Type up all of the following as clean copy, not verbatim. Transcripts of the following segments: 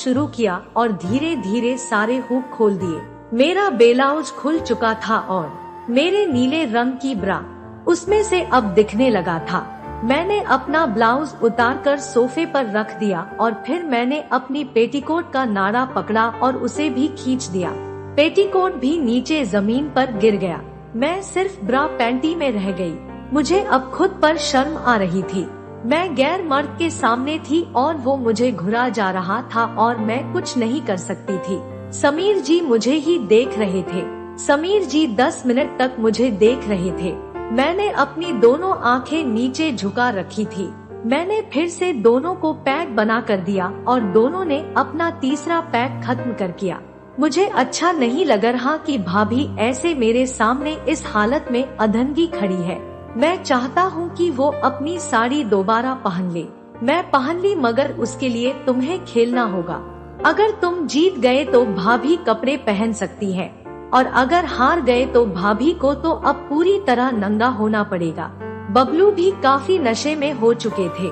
शुरू किया और धीरे धीरे सारे हुक खोल दिए। मेरा ब्लाउज खुल चुका था और मेरे नीले रंग की ब्रा उसमें से अब दिखने लगा था। मैंने अपना ब्लाउज उतारकर सोफे पर रख दिया और फिर मैंने अपनी पेटीकोट का नाड़ा पकड़ा और उसे भी खींच दिया। पेटीकोट भी नीचे जमीन पर गिर गया। मैं सिर्फ ब्रा पैंटी में रह गई। मुझे अब खुद पर शर्म आ रही थी। मैं गैर मर्द के सामने थी और वो मुझे घुरा जा रहा था और मैं कुछ नहीं कर सकती थी। समीर जी मुझे ही देख रहे थे। समीर जी 10 मिनट तक मुझे देख रहे थे। मैंने अपनी दोनों आंखें नीचे झुका रखी थी। मैंने फिर से दोनों को पैक बना कर दिया और दोनों ने अपना तीसरा पैक खत्म कर किया। मुझे अच्छा नहीं लग रहा कि भाभी ऐसे मेरे सामने इस हालत में अधंगी खड़ी है। मैं चाहता हूँ कि वो अपनी साड़ी दोबारा पहन ले। मैं पहन ली, मगर उसके लिए तुम्हें खेलना होगा। अगर तुम जीत गए तो भाभी कपड़े पहन सकती है और अगर हार गए तो भाभी को तो अब पूरी तरह नंगा होना पड़ेगा। बबलू भी काफी नशे में हो चुके थे।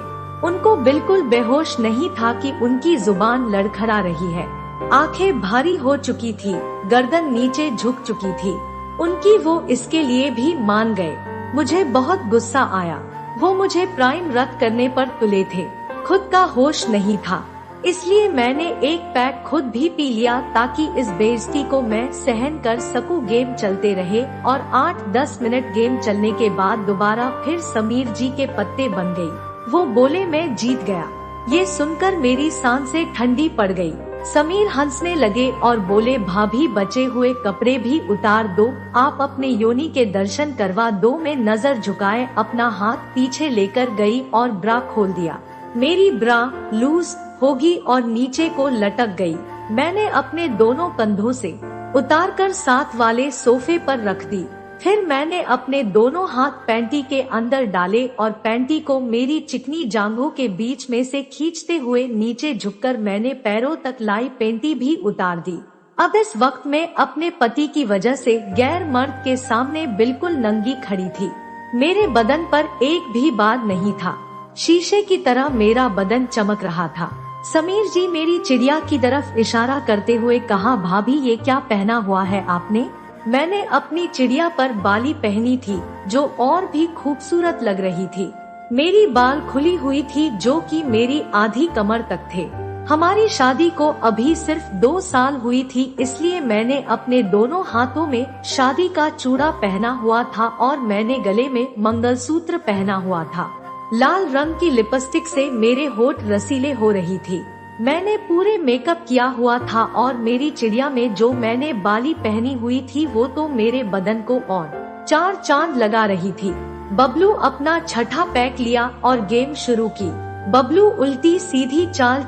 उनको बिल्कुल बेहोश नहीं था कि उनकी जुबान लड़खड़ा रही है। आंखें भारी हो चुकी थी, गर्दन नीचे झुक चुकी थी। उनकी वो इसके लिए भी मान गए। मुझे बहुत गुस्सा आया। वो मुझे प्राइम रद्द करने पर तुले थे। खुद का होश नहीं था, इसलिए मैंने एक पैक खुद भी पी लिया ताकि इस बेइज्जती को मैं सहन कर सकूं। गेम चलते रहे और 8-10 मिनट गेम चलने के बाद दोबारा फिर समीर जी के पत्ते बन गई। वो बोले मैं जीत गया। ये सुनकर मेरी सांसें ठंडी पड़ गई। समीर हंसने लगे और बोले भाभी बचे हुए कपड़े भी उतार दो, आप अपने योनि के दर्शन करवा दो। में नजर झुकाए अपना हाथ पीछे लेकर गई और ब्रा खोल दिया। मेरी ब्रा लूज होगी और नीचे को लटक गई। मैंने अपने दोनों कंधों से उतारकर साथ वाले सोफे पर रख दी। फिर मैंने अपने दोनों हाथ पैंटी के अंदर डाले और पैंटी को मेरी चिकनी जांघों के बीच में से खींचते हुए नीचे झुककर मैंने पैरों तक लाई पैंटी भी उतार दी। अब इस वक्त मैं अपने पति की वजह से गैर मर्द के सामने बिल्कुल नंगी खड़ी थी। मेरे बदन पर एक भी बाल नहीं था। शीशे की तरह मेरा बदन चमक रहा था। समीर जी मेरी चिड़िया की तरफ इशारा करते हुए कहा, भाभी ये क्या पहना हुआ है आपने? मैंने अपनी चिड़िया पर बाली पहनी थी जो और भी खूबसूरत लग रही थी। मेरी बाल खुली हुई थी जो कि मेरी आधी कमर तक थे। हमारी शादी को अभी सिर्फ 2 साल हुई थी, इसलिए मैंने अपने दोनों हाथों में शादी का चूड़ा पहना हुआ था और मैंने गले में मंगलसूत्र पहना हुआ था। लाल रंग की लिपस्टिक से मेरे होठ रसीले हो रही थी। मैंने पूरे मेकअप किया हुआ था और मेरी चिड़िया में जो मैंने बाली पहनी हुई थी वो तो मेरे बदन को और 4 चांद लगा रही थी। बबलू अपना छठा पैक लिया और गेम शुरू की। बबलू उल्टी सीधी चाल